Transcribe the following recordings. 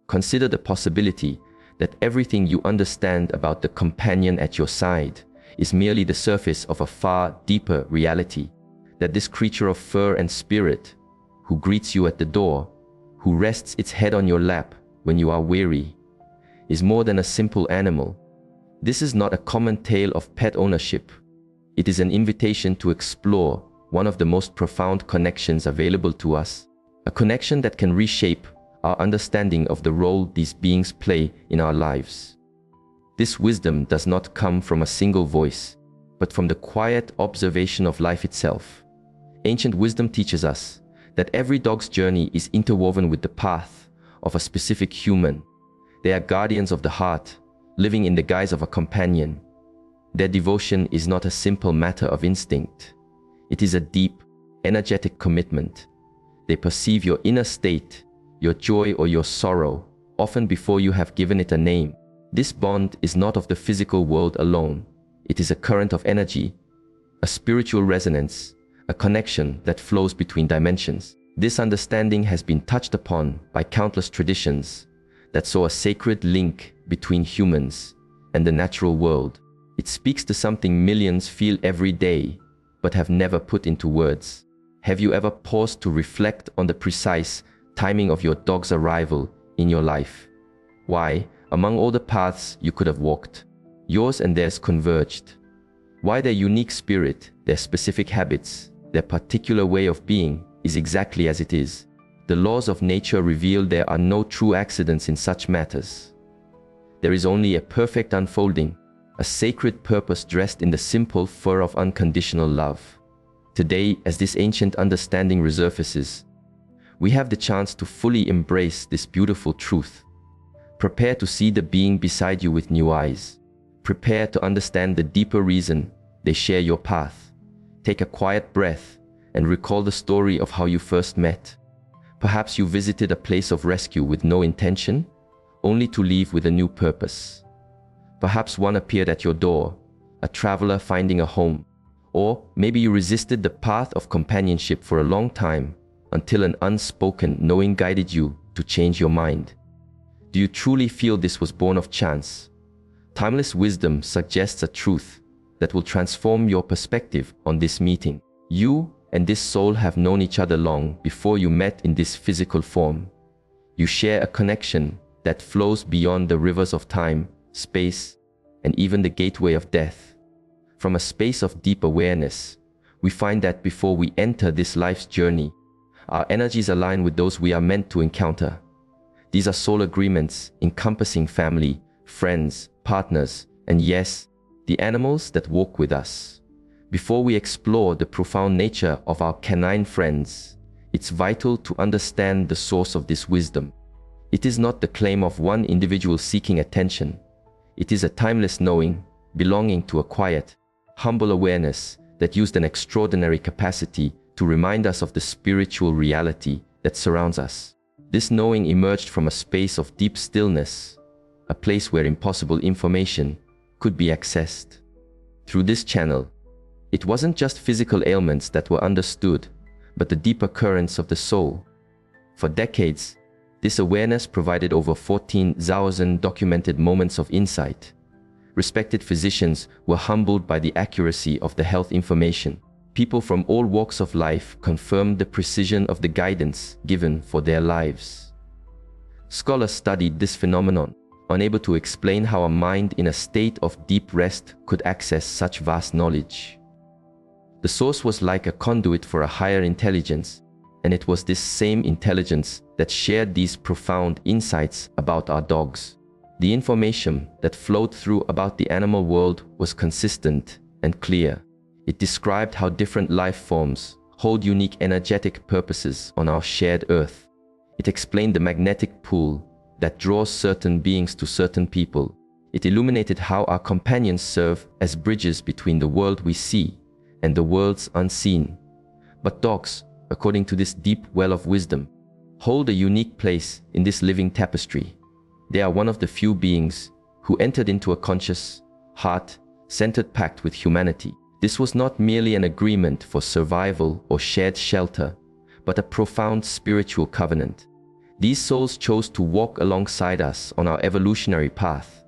consider the possibility that everything you understand about the companion at your side is merely the surface of a far deeper reality, that this creature of fur and spirit, who greets you at the door, who rests its head on your lap when you are weary, is more than a simple animal. This is not a common tale of pet ownership. It is an invitation to explore one of the most profound connections available to us, a connection that can reshape our understanding of the role these beings play in our lives. This wisdom does not come from a single voice, but from the quiet observation of life itself. Ancient wisdom teaches us that every dog's journey is interwoven with the path of a specific human. They are guardians of the heart, living in the guise of a companion. Their devotion is not a simple matter of instinct. It is a deep, energetic commitment. They perceive your inner state, your joy or your sorrow, often before you have given it a name. This bond is not of the physical world alone. It is a current of energy, a spiritual resonance, a connection that flows between dimensions. This understanding has been touched upon by countless traditions that saw a sacred link between humans and the natural world. It speaks to something millions feel every day, but have never put into words. Have you ever paused to reflect on the precise timing of your dog's arrival in your life? Why, among all the paths you could have walked, yours and theirs converged? Why their unique spirit, their specific habits, their particular way of being is exactly as it is? The laws of nature reveal there are no true accidents in such matters. There is only a perfect unfolding, a sacred purpose dressed in the simple fur of unconditional love. Today, as this ancient understanding resurfaces, we have the chance to fully embrace this beautiful truth. Prepare to see the being beside you with new eyes. Prepare to understand the deeper reason they share your path. Take a quiet breath and recall the story of how you first met. Perhaps you visited a place of rescue with no intention, only to leave with a new purpose. Perhaps one appeared at your door, a traveler finding a home. Or maybe you resisted the path of companionship for a long time until an unspoken knowing guided you to change your mind. Do you truly feel this was born of chance? Timeless wisdom suggests a truth that will transform your perspective on this meeting. You and this soul have known each other long before you met in this physical form. You share a connection that flows beyond the rivers of time, space, and even the gateway of death. From a space of deep awareness, we find that before we enter this life's journey, our energies align with those we are meant to encounter. These are soul agreements encompassing family, friends, partners, and yes, the animals that walk with us. Before we explore the profound nature of our canine friends, it's vital to understand the source of this wisdom. It is not the claim of one individual seeking attention. It is a timeless knowing, belonging to a quiet, humble awareness that used an extraordinary capacity to remind us of the spiritual reality that surrounds us. This knowing emerged from a space of deep stillness, a place where impossible information could be accessed. Through this channel, it wasn't just physical ailments that were understood, but the deeper currents of the soul. For decades, this awareness provided over 14,000 documented moments of insight. Respected physicians were humbled by the accuracy of the health information. People from all walks of life confirmed the precision of the guidance given for their lives. Scholars studied this phenomenon, unable to explain how a mind in a state of deep rest could access such vast knowledge. The source was like a conduit for a higher intelligence, and it was this same intelligence that shared these profound insights about our dogs. The information that flowed through about the animal world was consistent and clear. It described how different life forms hold unique energetic purposes on our shared earth. It explained the magnetic pull that draws certain beings to certain people. It illuminated how our companions serve as bridges between the world we see and the worlds unseen. But dogs, according to this deep well of wisdom, hold a unique place in this living tapestry. They are one of the few beings who entered into a conscious, heart-centered pact with humanity. This was not merely an agreement for survival or shared shelter, but a profound spiritual covenant. These souls chose to walk alongside us on our evolutionary path,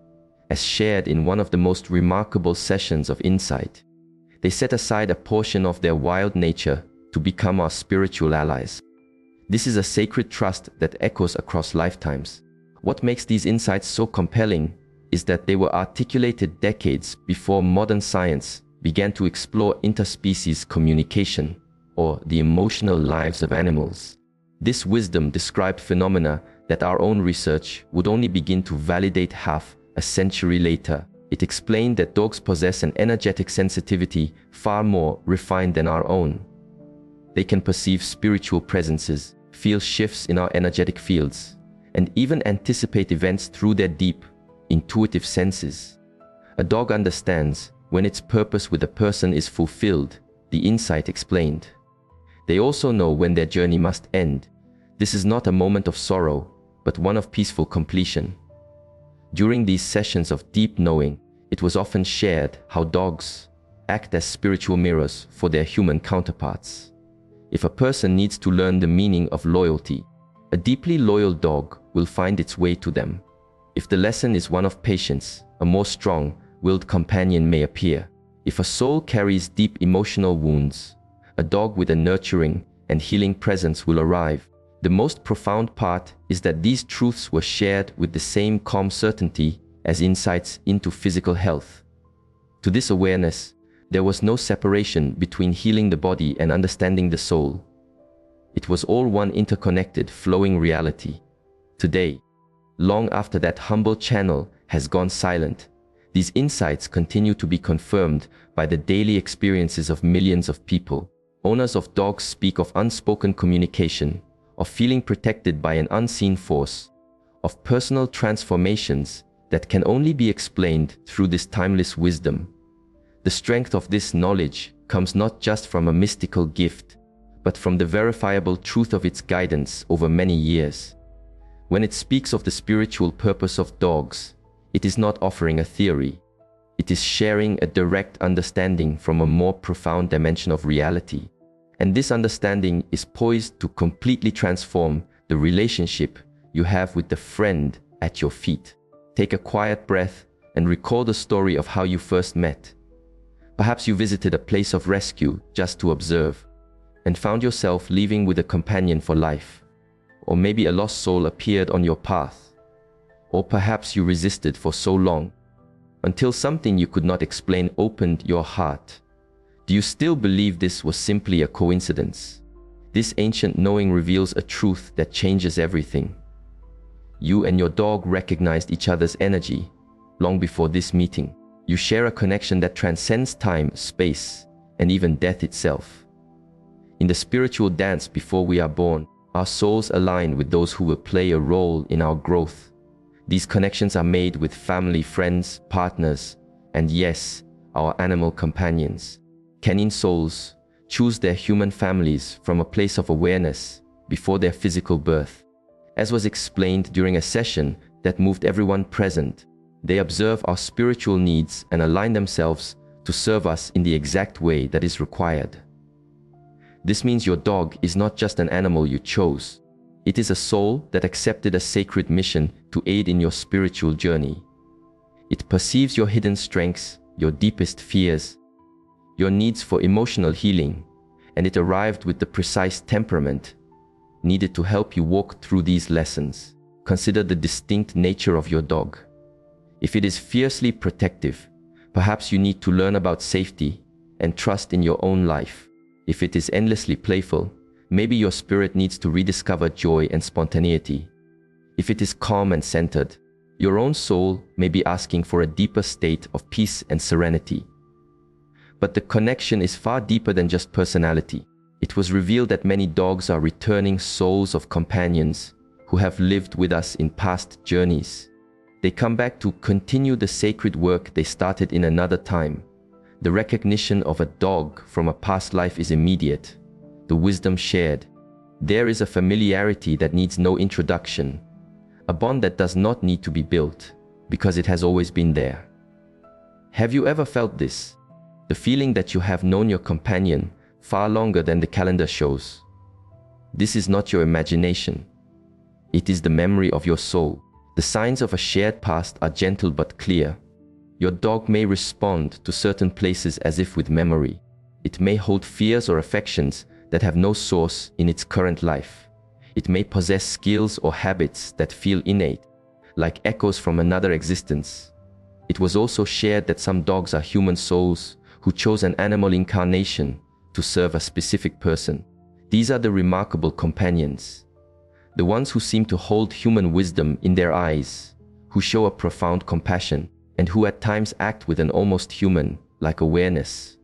as shared in one of the most remarkable sessions of insight. They set aside a portion of their wild nature to become our spiritual allies. This is a sacred trust that echoes across lifetimes. What makes these insights so compelling is that they were articulated decades before modern science began to explore interspecies communication, or the emotional lives of animals. This wisdom described phenomena that our own research would only begin to validate half a century later. It explained that dogs possess an energetic sensitivity far more refined than our own. They can perceive spiritual presences, feel shifts in our energetic fields, and even anticipate events through their deep, intuitive senses. A dog understands when its purpose with a person is fulfilled, the insight explained. They also know when their journey must end. This is not a moment of sorrow, but one of peaceful completion. During these sessions of deep knowing, it was often shared how dogs act as spiritual mirrors for their human counterparts. If a person needs to learn the meaning of loyalty, a deeply loyal dog will find its way to them. If the lesson is one of patience, a more strong-willed companion may appear. If a soul carries deep emotional wounds, a dog with a nurturing and healing presence will arrive. The most profound part is that these truths were shared with the same calm certainty as insights into physical health. To this awareness, there was no separation between healing the body and understanding the soul. It was all one interconnected, flowing reality. Today, long after that humble channel has gone silent, these insights continue to be confirmed by the daily experiences of millions of people. Owners of dogs speak of unspoken communication, of feeling protected by an unseen force, of personal transformations that can only be explained through this timeless wisdom. The strength of this knowledge comes not just from a mystical gift, but from the verifiable truth of its guidance over many years. When it speaks of the spiritual purpose of dogs, it is not offering a theory. It is sharing a direct understanding from a more profound dimension of reality. And this understanding is poised to completely transform the relationship you have with the friend at your feet. Take a quiet breath and recall the story of how you first met. Perhaps you visited a place of rescue just to observe, and found yourself leaving with a companion for life. Or maybe a lost soul appeared on your path. Or perhaps you resisted for so long, until something you could not explain opened your heart. Do you still believe this was simply a coincidence? This ancient knowing reveals a truth that changes everything. You and your dog recognized each other's energy long before this meeting. You share a connection that transcends time, space, and even death itself. In the spiritual dance before we are born, our souls align with those who will play a role in our growth. These connections are made with family, friends, partners, and yes, our animal companions. Canine souls choose their human families from a place of awareness before their physical birth. As was explained during a session that moved everyone present, they observe our spiritual needs and align themselves to serve us in the exact way that is required. This means your dog is not just an animal you chose. It is a soul that accepted a sacred mission to aid in your spiritual journey. It perceives your hidden strengths, your deepest fears, your needs for emotional healing, and it arrived with the precise temperament needed to help you walk through these lessons. Consider the distinct nature of your dog. If it is fiercely protective, perhaps you need to learn about safety and trust in your own life. If it is endlessly playful, maybe your spirit needs to rediscover joy and spontaneity. If it is calm and centered, your own soul may be asking for a deeper state of peace and serenity. But the connection is far deeper than just personality. It was revealed that many dogs are returning souls of companions who have lived with us in past journeys. They come back to continue the sacred work they started in another time. The recognition of a dog from a past life is immediate. The wisdom shared. There is a familiarity that needs no introduction, a bond that does not need to be built because it has always been there. Have you ever felt this? The feeling that you have known your companion far longer than the calendar shows. This is not your imagination. It is the memory of your soul. The signs of a shared past are gentle but clear. Your dog may respond to certain places as if with memory. It may hold fears or affections that have no source in its current life. It may possess skills or habits that feel innate, like echoes from another existence. It was also shared that some dogs are human souls who chose an animal incarnation to serve a specific person. These are the remarkable companions, the ones who seem to hold human wisdom in their eyes, who show a profound compassion, and who at times act with an almost human-like awareness.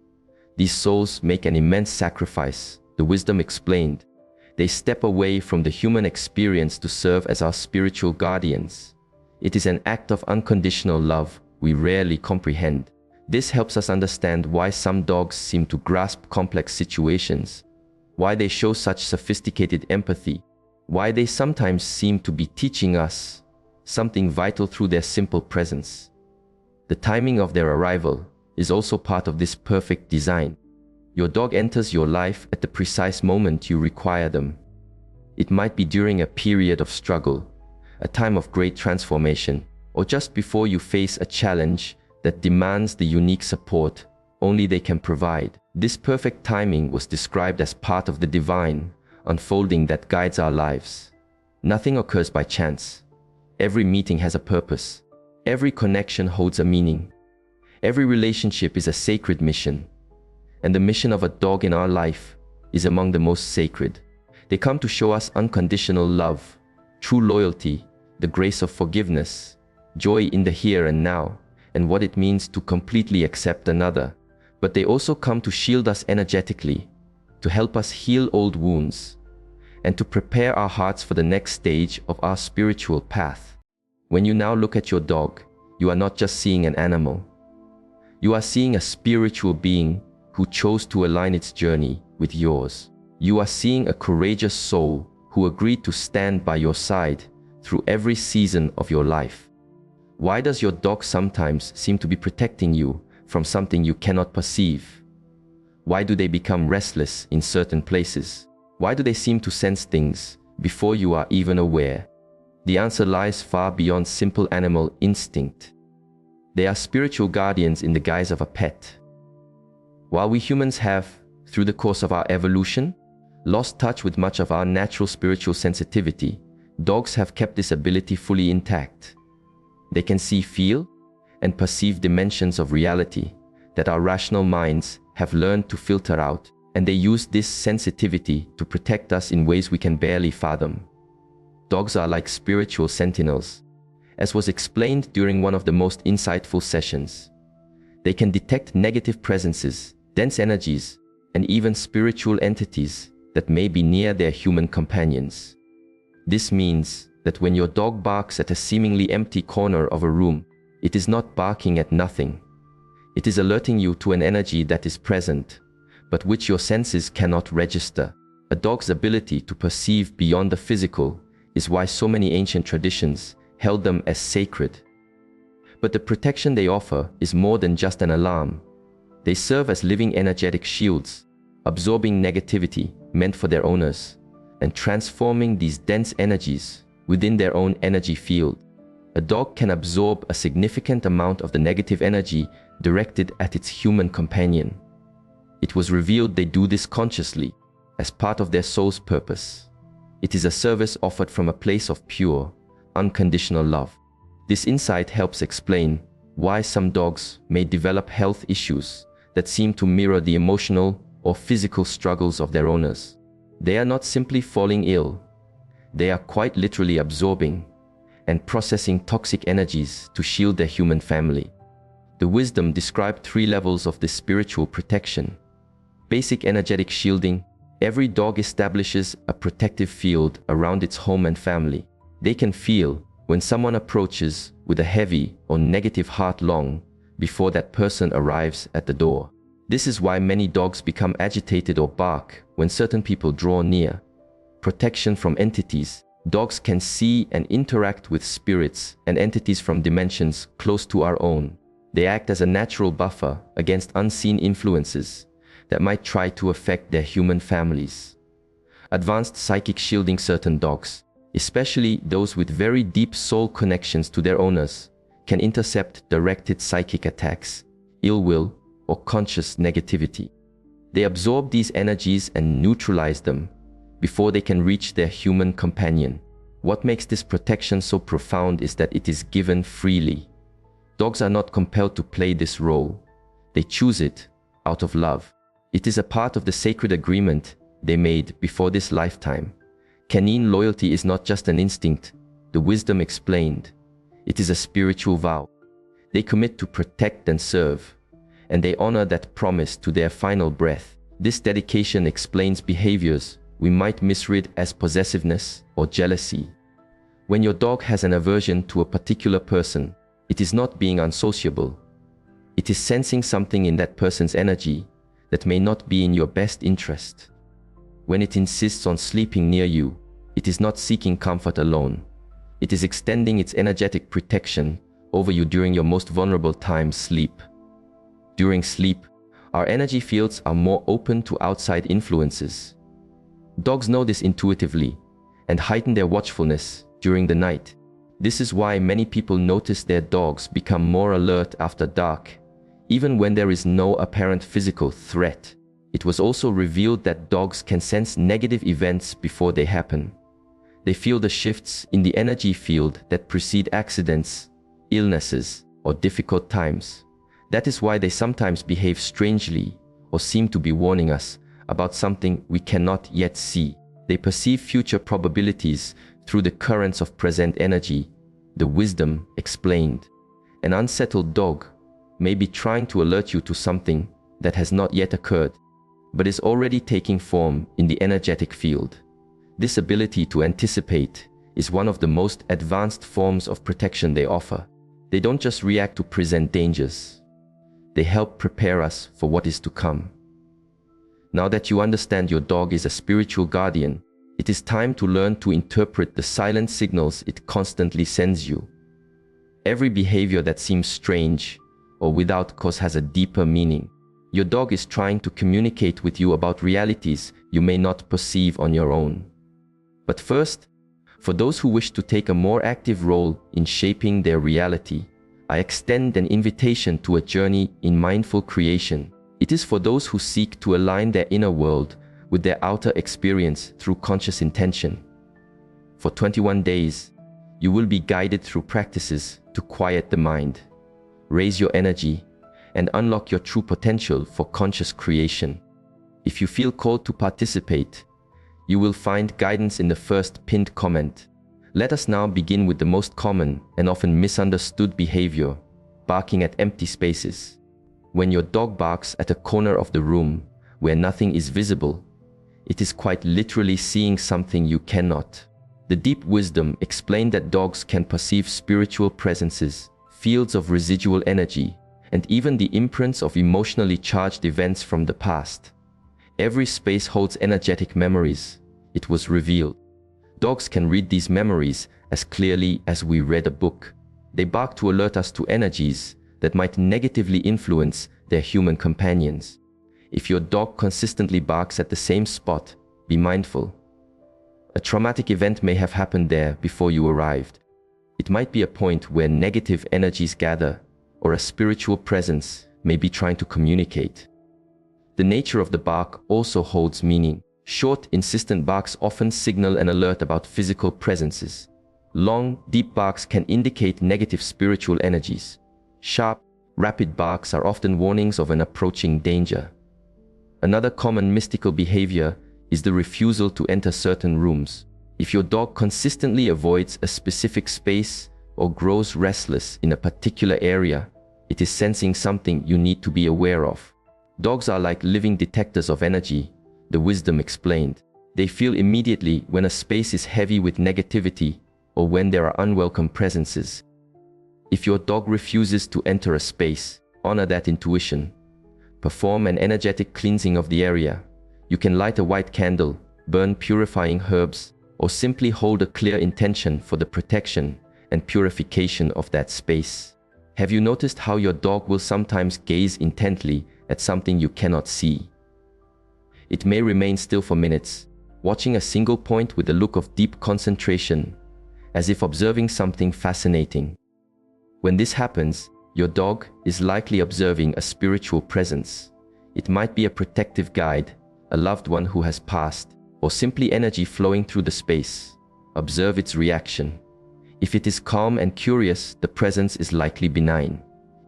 These souls make an immense sacrifice, the wisdom explained. They step away from the human experience to serve as our spiritual guardians. It is an act of unconditional love we rarely comprehend. This helps us understand why some dogs seem to grasp complex situations, why they show such sophisticated empathy, why they sometimes seem to be teaching us something vital through their simple presence. The timing of their arrival is also part of this perfect design. Your dog enters your life at the precise moment you require them. It might be during a period of struggle, a time of great transformation, or just before you face a challenge that demands the unique support only they can provide. This perfect timing was described as part of the divine unfolding that guides our lives. Nothing occurs by chance. Every meeting has a purpose. Every connection holds a meaning. Every relationship is a sacred mission. And the mission of a dog in our life is among the most sacred. They come to show us unconditional love, true loyalty, the grace of forgiveness, joy in the here and now, and what it means to completely accept another. But they also come to shield us energetically, to help us heal old wounds, and to prepare our hearts for the next stage of our spiritual path. When you now look at your dog, you are not just seeing an animal. You are seeing a spiritual being who chose to align its journey with yours. You are seeing a courageous soul who agreed to stand by your side through every season of your life. Why does your dog sometimes seem to be protecting you from something you cannot perceive? Why do they become restless in certain places? Why do they seem to sense things before you are even aware? The answer lies far beyond simple animal instinct. They are spiritual guardians in the guise of a pet. While we humans have, through the course of our evolution, lost touch with much of our natural spiritual sensitivity, dogs have kept this ability fully intact. They can see, feel, and perceive dimensions of reality that our rational minds have learned to filter out, and they use this sensitivity to protect us in ways we can barely fathom. Dogs are like spiritual sentinels, as was explained during one of the most insightful sessions. They can detect negative presences, dense energies, and even spiritual entities that may be near their human companions. This means that when your dog barks at a seemingly empty corner of a room, it is not barking at nothing. It is alerting you to an energy that is present, but which your senses cannot register. A dog's ability to perceive beyond the physical is why so many ancient traditions held them as sacred. But the protection they offer is more than just an alarm. They serve as living energetic shields, absorbing negativity meant for their owners, and transforming these dense energies within their own energy field. A dog can absorb a significant amount of the negative energy directed at its human companion. It was revealed they do this consciously, as part of their soul's purpose. It is a service offered from a place of pure, unconditional love. This insight helps explain why some dogs may develop health issues that seem to mirror the emotional or physical struggles of their owners. They are not simply falling ill. They are quite literally absorbing and processing toxic energies to shield their human family. The wisdom described 3 levels of this spiritual protection. Basic energetic shielding. Every dog establishes a protective field around its home and family. They can feel when someone approaches with a heavy or negative heart long before that person arrives at the door. This is why many dogs become agitated or bark when certain people draw near. Protection from entities. Dogs can see and interact with spirits and entities from dimensions close to our own. They act as a natural buffer against unseen influences that might try to affect their human families. Advanced psychic shielding. Certain dogs especially those with very deep soul connections to their owners, can intercept directed psychic attacks, ill will, or conscious negativity. They absorb these energies and neutralize them before they can reach their human companion. What makes this protection so profound is that it is given freely. Dogs are not compelled to play this role. They choose it out of love. It is a part of the sacred agreement they made before this lifetime. Canine loyalty is not just an instinct, the wisdom explained. It is a spiritual vow. They commit to protect and serve, and they honor that promise to their final breath. This dedication explains behaviors we might misread as possessiveness or jealousy. When your dog has an aversion to a particular person, it is not being unsociable. It is sensing something in that person's energy that may not be in your best interest. When it insists on sleeping near you, it is not seeking comfort alone. It is extending its energetic protection over you during your most vulnerable time, sleep. During sleep, our energy fields are more open to outside influences. Dogs know this intuitively and heighten their watchfulness during the night. This is why many people notice their dogs become more alert after dark, even when there is no apparent physical threat. It was also revealed that dogs can sense negative events before they happen. They feel the shifts in the energy field that precede accidents, illnesses, or difficult times. That is why they sometimes behave strangely or seem to be warning us about something we cannot yet see. They perceive future probabilities through the currents of present energy, the wisdom explained. An unsettled dog may be trying to alert you to something that has not yet occurred, but is already taking form in the energetic field. This ability to anticipate is one of the most advanced forms of protection they offer. They don't just react to present dangers. They help prepare us for what is to come. Now that you understand your dog is a spiritual guardian, it is time to learn to interpret the silent signals it constantly sends you. Every behavior that seems strange or without cause has a deeper meaning. Your dog is trying to communicate with you about realities you may not perceive on your own. But first, for those who wish to take a more active role in shaping their reality, I extend an invitation to a journey in mindful creation. It is for those who seek to align their inner world with their outer experience through conscious intention. For 21 days, you will be guided through practices to quiet the mind, raise your energy, and unlock your true potential for conscious creation. If you feel called to participate, you will find guidance in the first pinned comment. Let us now begin with the most common and often misunderstood behavior, barking at empty spaces. When your dog barks at a corner of the room where nothing is visible, it is quite literally seeing something you cannot. The deep wisdom explained that dogs can perceive spiritual presences, fields of residual energy, and even the imprints of emotionally charged events from the past. Every space holds energetic memories, it was revealed. Dogs can read these memories as clearly as we read a book. They bark to alert us to energies that might negatively influence their human companions. If your dog consistently barks at the same spot, be mindful. A traumatic event may have happened there before you arrived. It might be a point where negative energies gather, or a spiritual presence may be trying to communicate. The nature of the bark also holds meaning. Short, insistent barks often signal an alert about physical presences. Long, deep barks can indicate negative spiritual energies. Sharp, rapid barks are often warnings of an approaching danger. Another common mystical behavior is the refusal to enter certain rooms. If your dog consistently avoids a specific space or grows restless in a particular area, it is sensing something you need to be aware of. Dogs are like living detectors of energy, the wisdom explained. They feel immediately when a space is heavy with negativity or when there are unwelcome presences. If your dog refuses to enter a space, honor that intuition. Perform an energetic cleansing of the area. You can light a white candle, burn purifying herbs, or simply hold a clear intention for the protection and purification of that space. Have you noticed how your dog will sometimes gaze intently at something you cannot see? It may remain still for minutes, watching a single point with a look of deep concentration, as if observing something fascinating. When this happens, your dog is likely observing a spiritual presence. It might be a protective guide, a loved one who has passed, or simply energy flowing through the space. Observe its reaction. If it is calm and curious, the presence is likely benign.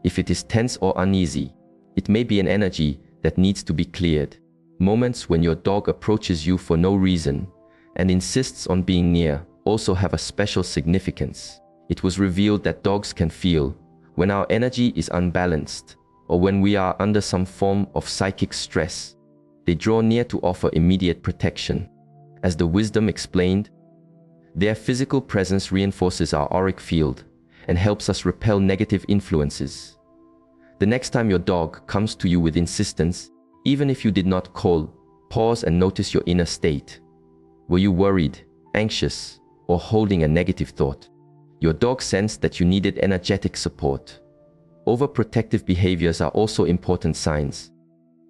If it is tense or uneasy, it may be an energy that needs to be cleared. Moments when your dog approaches you for no reason and insists on being near also have a special significance. It was revealed that dogs can feel when our energy is unbalanced or when we are under some form of psychic stress. They draw near to offer immediate protection. As the wisdom explained, their physical presence reinforces our auric field and helps us repel negative influences. The next time your dog comes to you with insistence, even if you did not call, pause and notice your inner state. Were you worried, anxious, or holding a negative thought? Your dog sensed that you needed energetic support. Overprotective behaviors are also important signs.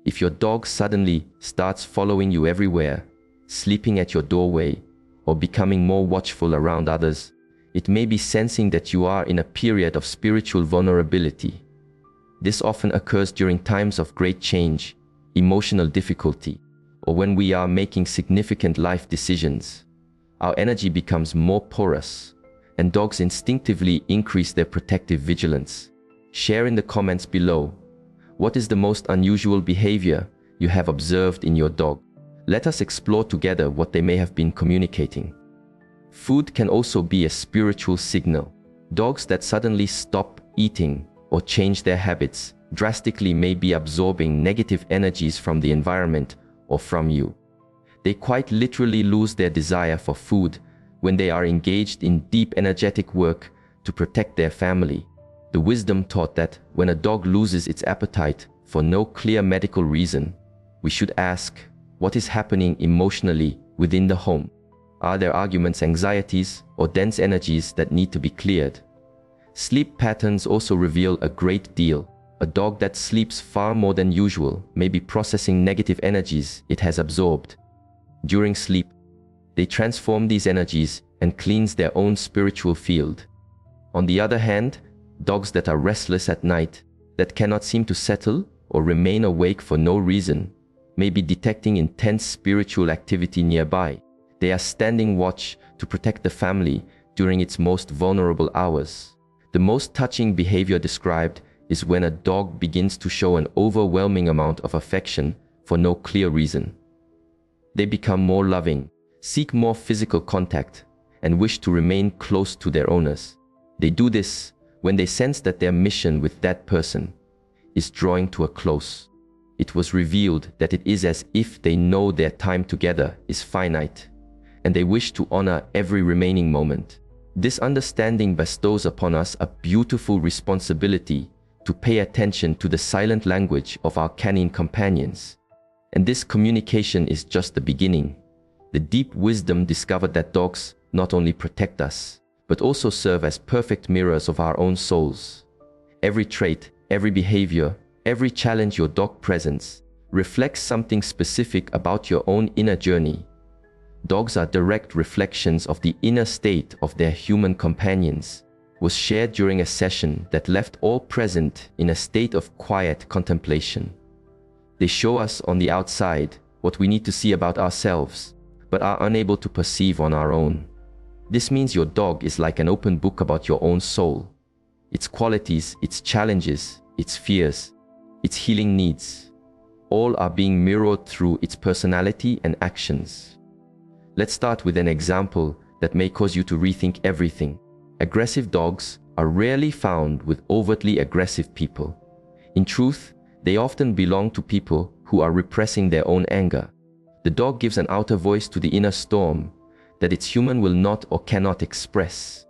If your dog suddenly starts following you everywhere, sleeping at your doorway, or becoming more watchful around others, it may be sensing that you are in a period of spiritual vulnerability. This often occurs during times of great change, emotional difficulty, or when we are making significant life decisions. Our energy becomes more porous, and dogs instinctively increase their protective vigilance. Share in the comments below. What is the most unusual behavior you have observed in your dog? Let us explore together what they may have been communicating. Food can also be a spiritual signal. Dogs that suddenly stop eating or change their habits drastically may be absorbing negative energies from the environment or from you. They quite literally lose their desire for food when they are engaged in deep energetic work to protect their family. The wisdom taught that when a dog loses its appetite for no clear medical reason, we should ask, what is happening emotionally within the home? Are there arguments, anxieties, or dense energies that need to be cleared? Sleep patterns also reveal a great deal. A dog that sleeps far more than usual may be processing negative energies it has absorbed. During sleep, they transform these energies and cleanse their own spiritual field. On the other hand, dogs that are restless at night, that cannot seem to settle or remain awake for no reason, may be detecting intense spiritual activity nearby. They are standing watch to protect the family during its most vulnerable hours. The most touching behavior described is when a dog begins to show an overwhelming amount of affection for no clear reason. They become more loving, seek more physical contact, and wish to remain close to their owners. They do this when they sense that their mission with that person is drawing to a close. It was revealed that it is as if they know their time together is finite, and they wish to honor every remaining moment. This understanding bestows upon us a beautiful responsibility to pay attention to the silent language of our canine companions. And this communication is just the beginning. The deep wisdom discovered that dogs not only protect us, but also serve as perfect mirrors of our own souls. Every trait, every behavior, every challenge your dog presents reflects something specific about your own inner journey. Dogs are direct reflections of the inner state of their human companions. Was shared during a session that left all present in a state of quiet contemplation. They show us on the outside what we need to see about ourselves, but are unable to perceive on our own. This means your dog is like an open book about your own soul. Its qualities, its challenges, its fears, its healing needs, all are being mirrored through its personality and actions. Let's start with an example that may cause you to rethink everything. Aggressive dogs are rarely found with overtly aggressive people. In truth, they often belong to people who are repressing their own anger. The dog gives an outer voice to the inner storm that its human will not or cannot express.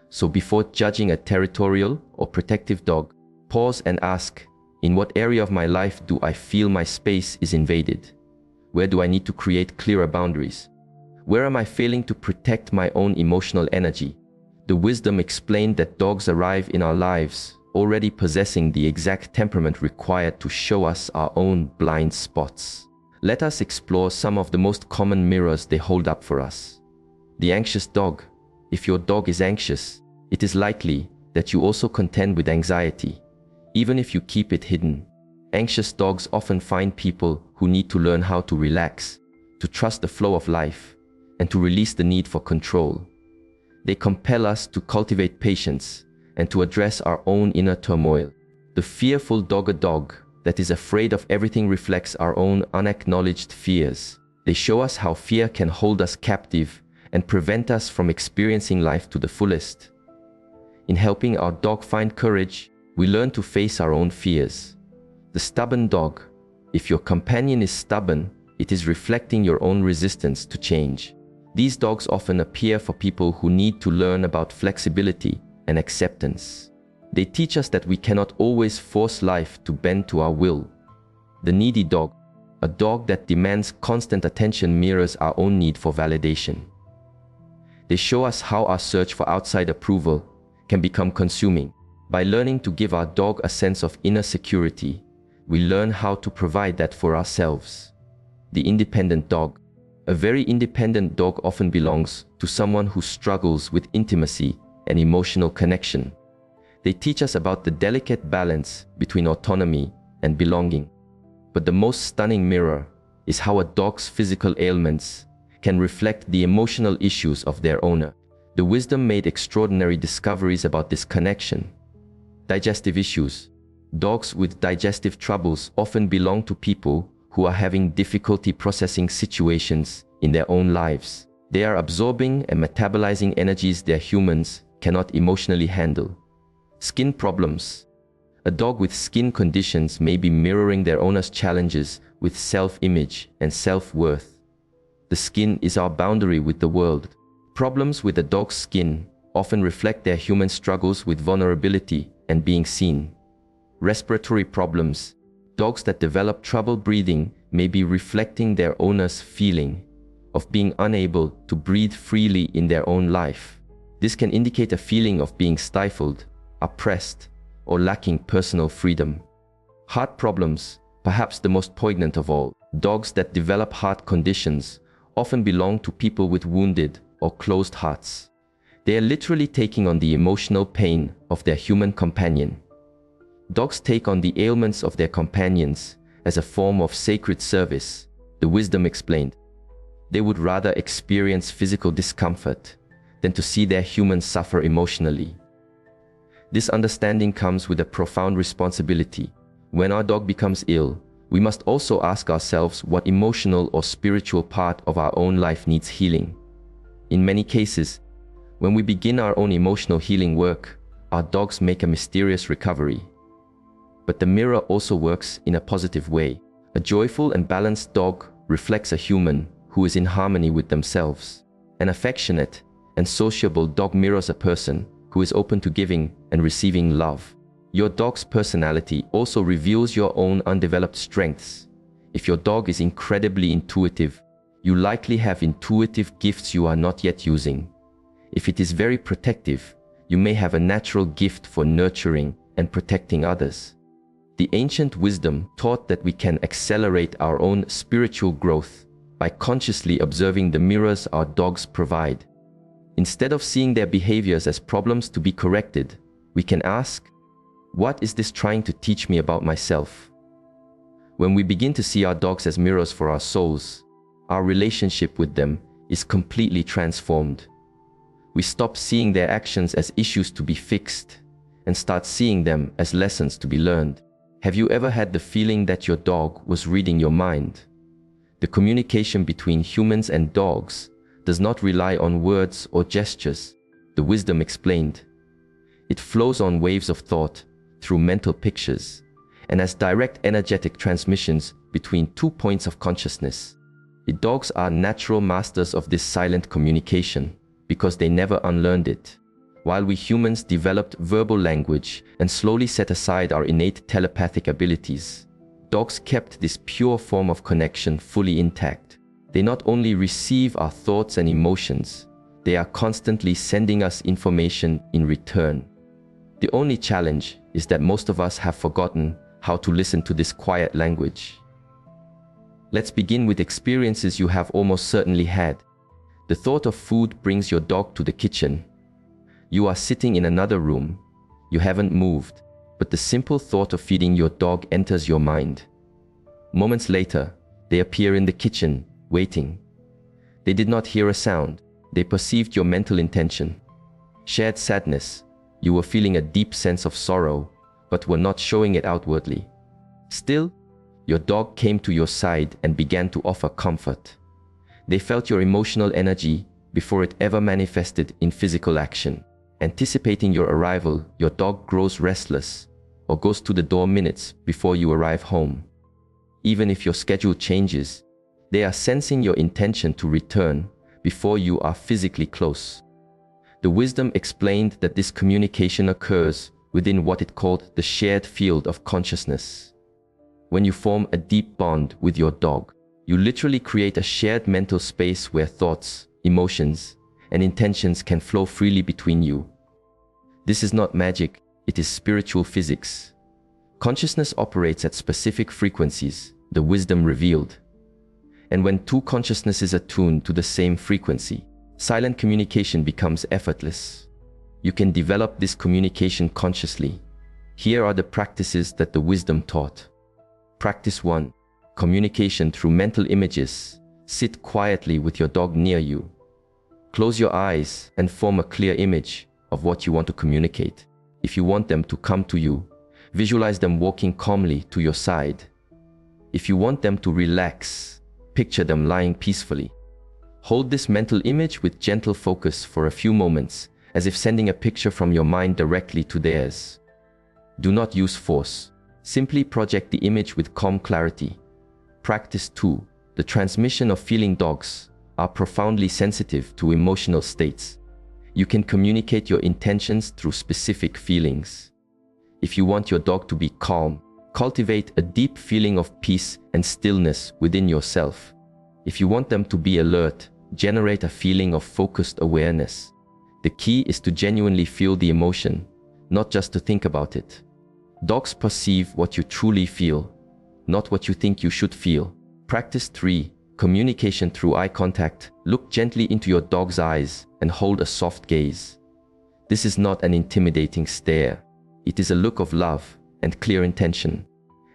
So before judging a territorial or protective dog, pause and ask, in what area of my life do I feel my space is invaded? Where do I need to create clearer boundaries? Where am I failing to protect my own emotional energy? The wisdom explained that dogs arrive in our lives already possessing the exact temperament required to show us our own blind spots. Let us explore some of the most common mirrors they hold up for us. The anxious dog. If your dog is anxious, it is likely that you also contend with anxiety, even if you keep it hidden. Anxious dogs often find people who need to learn how to relax, to trust the flow of life, and to release the need for control. They compel us to cultivate patience and to address our own inner turmoil. The fearful dog, a dog that is afraid of everything, reflects our own unacknowledged fears. They show us how fear can hold us captive and prevent us from experiencing life to the fullest. In helping our dog find courage, we learn to face our own fears. The stubborn dog. If your companion is stubborn, it is reflecting your own resistance to change. These dogs often appear for people who need to learn about flexibility and acceptance. They teach us that we cannot always force life to bend to our will. The needy dog. A dog that demands constant attention, mirrors our own need for validation. They show us how our search for outside approval can become consuming. By learning to give our dog a sense of inner security, we learn how to provide that for ourselves. The independent dog. A very independent dog often belongs to someone who struggles with intimacy and emotional connection. They teach us about the delicate balance between autonomy and belonging. But the most stunning mirror is how a dog's physical ailments can reflect the emotional issues of their owner. The wisdom made extraordinary discoveries about this connection. Digestive issues. Dogs with digestive troubles often belong to people who are having difficulty processing situations in their own lives. They are absorbing and metabolizing energies their humans cannot emotionally handle. Skin problems. A dog with skin conditions may be mirroring their owner's challenges with self-image and self-worth. The skin is our boundary with the world. Problems with a dog's skin often reflect their human struggles with vulnerability and being seen. Respiratory problems. Dogs that develop trouble breathing may be reflecting their owner's feeling of being unable to breathe freely in their own life. This can indicate a feeling of being stifled, oppressed, or lacking personal freedom. Heart problems. Perhaps the most poignant of all. Dogs that develop heart conditions often belong to people with wounded or closed hearts. They are literally taking on the emotional pain of their human companion. Dogs take on the ailments of their companions as a form of sacred service, the wisdom explained. They would rather experience physical discomfort than to see their humans suffer emotionally. This understanding comes with a profound responsibility. When our dog becomes ill, we must also ask ourselves what emotional or spiritual part of our own life needs healing. In many cases, when we begin our own emotional healing work, our dogs make a mysterious recovery. But the mirror also works in a positive way. A joyful and balanced dog reflects a human who is in harmony with themselves. An affectionate and sociable dog mirrors a person who is open to giving and receiving love. Your dog's personality also reveals your own undeveloped strengths. If your dog is incredibly intuitive, you likely have intuitive gifts you are not yet using. If it is very protective, you may have a natural gift for nurturing and protecting others. The ancient wisdom taught that we can accelerate our own spiritual growth by consciously observing the mirrors our dogs provide. Instead of seeing their behaviors as problems to be corrected, we can ask, what is this trying to teach me about myself? When we begin to see our dogs as mirrors for our souls, our relationship with them is completely transformed. We stop seeing their actions as issues to be fixed and start seeing them as lessons to be learned. Have you ever had the feeling that your dog was reading your mind? The communication between humans and dogs does not rely on words or gestures, the wisdom explained. It flows on waves of thought, through mental pictures, and as direct energetic transmissions between 2 points of consciousness. The dogs are natural masters of this silent communication because they never unlearned it. While we humans developed verbal language and slowly set aside our innate telepathic abilities, dogs kept this pure form of connection fully intact. They not only receive our thoughts and emotions, they are constantly sending us information in return. The only challenge is that most of us have forgotten how to listen to this quiet language. Let's begin with experiences you have almost certainly had. The thought of food brings your dog to the kitchen. You are sitting in another room. You haven't moved, but the simple thought of feeding your dog enters your mind. Moments later, they appear in the kitchen, waiting. They did not hear a sound. They perceived your mental intention. Shared sadness. You were feeling a deep sense of sorrow, but were not showing it outwardly. Still, your dog came to your side and began to offer comfort. They felt your emotional energy before it ever manifested in physical action. Anticipating your arrival, your dog grows restless or goes to the door minutes before you arrive home. Even if your schedule changes, they are sensing your intention to return before you are physically close. The wisdom explained that this communication occurs within what it called the shared field of consciousness. When you form a deep bond with your dog, you literally create a shared mental space where thoughts, emotions, and intentions can flow freely between you. This is not magic, it is spiritual physics. Consciousness operates at specific frequencies, the wisdom revealed. And when two consciousnesses are tuned to the same frequency, silent communication becomes effortless. You can develop this communication consciously. Here are the practices that the wisdom taught. Practice 1. Communication through mental images. Sit quietly with your dog near you. Close your eyes and form a clear image of what you want to communicate. If you want them to come to you, visualize them walking calmly to your side. If you want them to relax, picture them lying peacefully. Hold this mental image with gentle focus for a few moments, as if sending a picture from your mind directly to theirs. Do not use force. Simply project the image with calm clarity. Practice 2. The transmission of feeling. Dogs are profoundly sensitive to emotional states. You can communicate your intentions through specific feelings. If you want your dog to be calm, cultivate a deep feeling of peace and stillness within yourself. If you want them to be alert, generate a feeling of focused awareness. The key is to genuinely feel the emotion, not just to think about it. Dogs perceive what you truly feel, not what you think you should feel. Practice 3. Communication through eye contact. Look gently into your dog's eyes and hold a soft gaze. This is not an intimidating stare. It is a look of love and clear intention.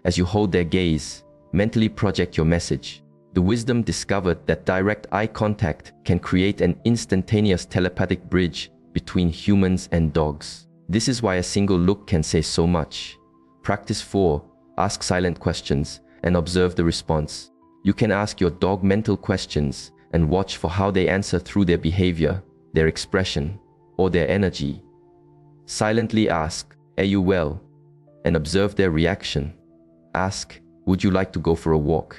As you hold their gaze, mentally project your message. The wisdom discovered that direct eye contact can create an instantaneous telepathic bridge between humans and dogs. This is why a single look can say so much. Practice 4. Ask silent questions and observe the response. You can ask your dog mental questions and watch for how they answer through their behavior, their expression, or their energy. Silently ask, "Are you well?" and observe their reaction. Ask, "Would you like to go for a walk?"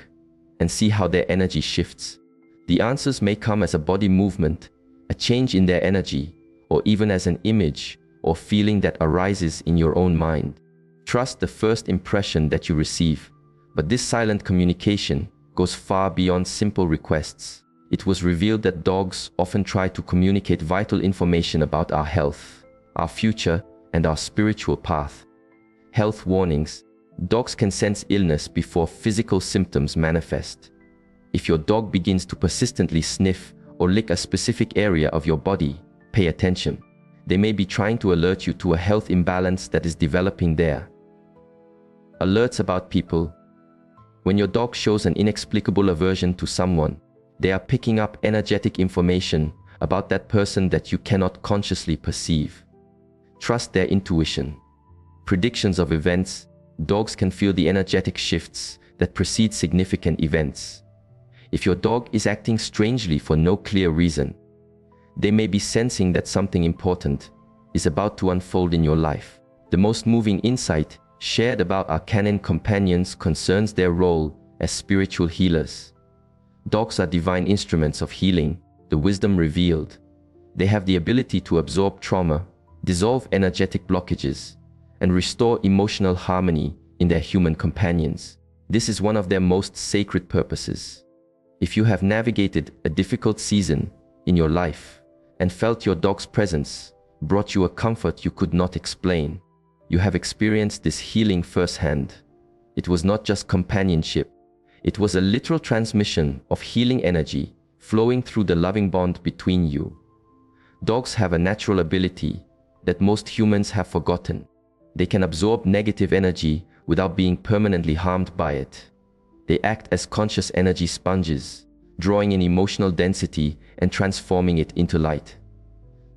and see how their energy shifts. The answers may come as a body movement, a change in their energy, or even as an image or feeling that arises in your own mind. Trust the first impression that you receive, but this silent communication goes far beyond simple requests. It was revealed that dogs often try to communicate vital information about our health, our future, and our spiritual path. Health warnings. Dogs can sense illness before physical symptoms manifest. If your dog begins to persistently sniff or lick a specific area of your body, pay attention. They may be trying to alert you to a health imbalance that is developing there. Alerts about people. When your dog shows an inexplicable aversion to someone, they are picking up energetic information about that person that you cannot consciously perceive. Trust their intuition. Predictions of events. Dogs can feel the energetic shifts that precede significant events. If your dog is acting strangely for no clear reason, they may be sensing that something important is about to unfold in your life. The most moving insight shared about our canine companions concerns their role as spiritual healers. Dogs are divine instruments of healing, the wisdom revealed. They have the ability to absorb trauma, dissolve energetic blockages, and restore emotional harmony in their human companions. This is one of their most sacred purposes. If you have navigated a difficult season in your life and felt your dog's presence brought you a comfort you could not explain, you have experienced this healing firsthand. It was not just companionship, It was a literal transmission of healing energy flowing through the loving bond between you. Dogs have a natural ability that most humans have forgotten. They can absorb negative energy without being permanently harmed by it. They act as conscious energy sponges, drawing in emotional density and transforming it into light.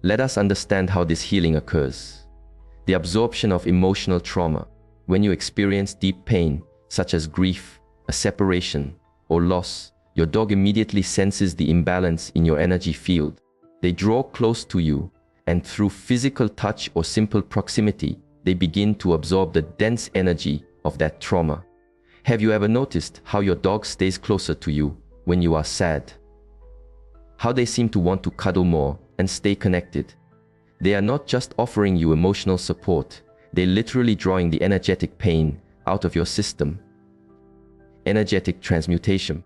Let us understand how this healing occurs. The absorption of emotional trauma. When you experience deep pain, such as grief, a separation, or loss, your dog immediately senses the imbalance in your energy field. They draw close to you, and through physical touch or simple proximity, they begin to absorb the dense energy of that trauma. Have you ever noticed how your dog stays closer to you when you are sad? How they seem to want to cuddle more and stay connected. They are not just offering you emotional support, they're literally drawing the energetic pain out of your system. Energetic transmutation.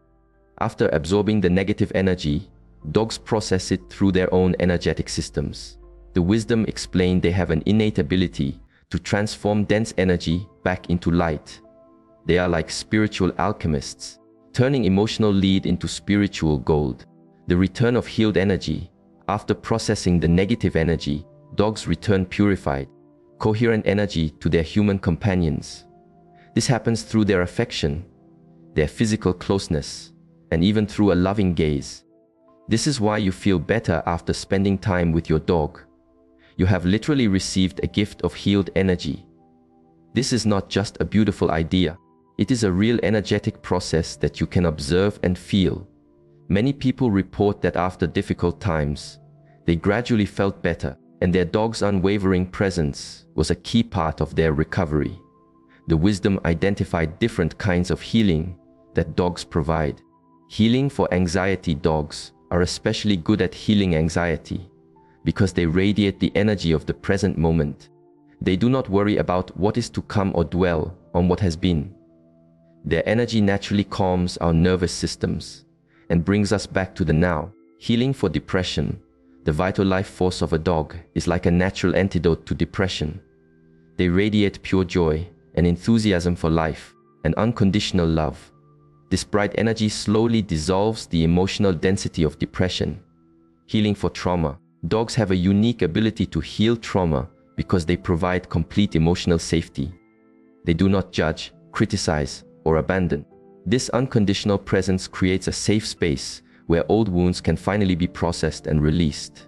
After absorbing the negative energy, dogs process it through their own energetic systems. The wisdom explained they have an innate ability to transform dense energy back into light. They are like spiritual alchemists, turning emotional lead into spiritual gold. The return of healed energy. After processing the negative energy, dogs return purified, coherent energy to their human companions. This happens through their affection, their physical closeness, and even through a loving gaze. This is why you feel better after spending time with your dog. You have literally received a gift of healed energy. This is not just a beautiful idea. It is a real energetic process that you can observe and feel. Many people report that after difficult times, they gradually felt better, and their dog's unwavering presence was a key part of their recovery. The wisdom identified different kinds of healing that dogs provide. Healing for anxiety. Dogs are especially good at healing anxiety because they radiate the energy of the present moment. They do not worry about what is to come or dwell on what has been. Their energy naturally calms our nervous systems and brings us back to the now. Healing for depression. The vital life force of a dog is like a natural antidote to depression. They radiate pure joy and enthusiasm for life and unconditional love. This bright energy slowly dissolves the emotional density of depression. Healing for trauma. Dogs have a unique ability to heal trauma because they provide complete emotional safety. They do not judge, criticize, or abandon. This unconditional presence creates a safe space where old wounds can finally be processed and released.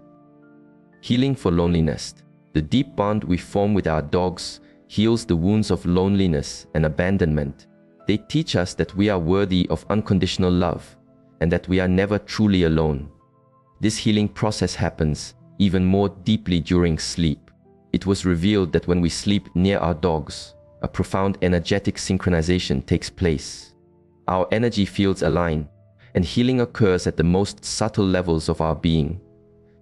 Healing for loneliness. The deep bond we form with our dogs heals the wounds of loneliness and abandonment. They teach us that we are worthy of unconditional love and that we are never truly alone. This healing process happens even more deeply during sleep. It was revealed that when we sleep near our dogs, a profound energetic synchronization takes place. Our energy fields align, and healing occurs at the most subtle levels of our being.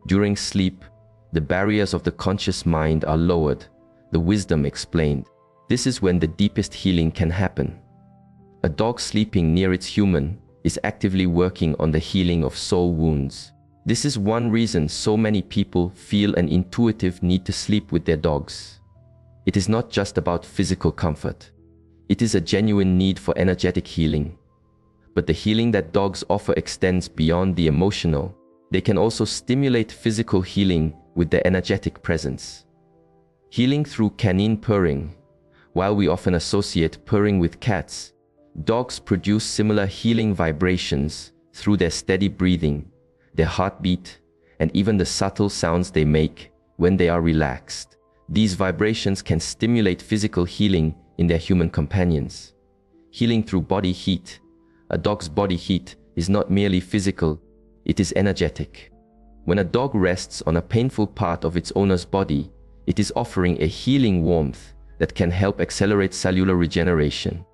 During sleep, the barriers of the conscious mind are lowered, the wisdom explained. This is when the deepest healing can happen. A dog sleeping near its human is actively working on the healing of soul wounds. This is one reason so many people feel an intuitive need to sleep with their dogs. It is not just about physical comfort. It is a genuine need for energetic healing. But the healing that dogs offer extends beyond the emotional. They can also stimulate physical healing with their energetic presence. Healing through canine purring. While we often associate purring with cats, dogs produce similar healing vibrations through their steady breathing, their heartbeat, and even the subtle sounds they make when they are relaxed. These vibrations can stimulate physical healing in their human companions. Healing through body heat. A dog's body heat is not merely physical, it is energetic. When a dog rests on a painful part of its owner's body, it is offering a healing warmth that can help accelerate cellular regeneration.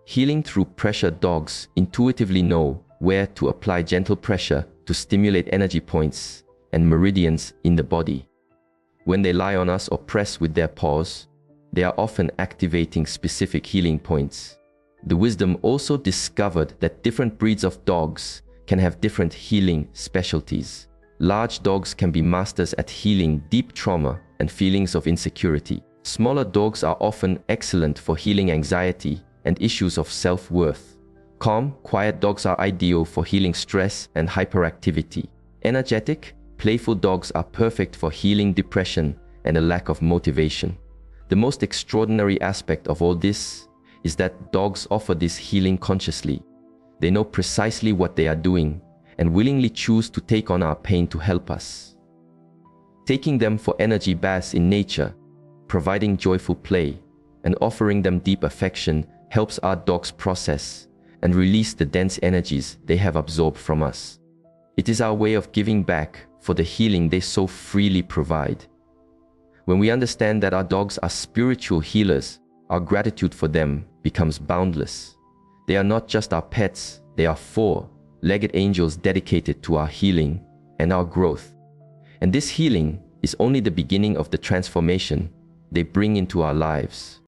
Healing through pressure. Dogs intuitively know where to apply gentle pressure to stimulate energy points and meridians in the body. When they lie on us or press with their paws, they are often activating specific healing points. The wisdom also discovered that different breeds of dogs can have different healing specialties. Large dogs can be masters at healing deep trauma and feelings of insecurity. Smaller dogs are often excellent for healing anxiety and issues of self-worth, Calm, quiet dogs are ideal for healing stress and hyperactivity. Energetic, playful dogs are perfect for healing depression and a lack of motivation. The most extraordinary aspect of all this is that dogs offer this healing consciously. They know precisely what they are doing and willingly choose to take on our pain to help us. Taking them for energy baths in nature, providing joyful play, and offering them deep affection helps our dogs process and release the dense energies they have absorbed from us. It is our way of giving back for the healing they so freely provide. When we understand that our dogs are spiritual healers, our gratitude for them becomes boundless. They are not just our pets, they are four-legged angels dedicated to our healing and our growth. And this healing is only the beginning of the transformation they bring into our lives.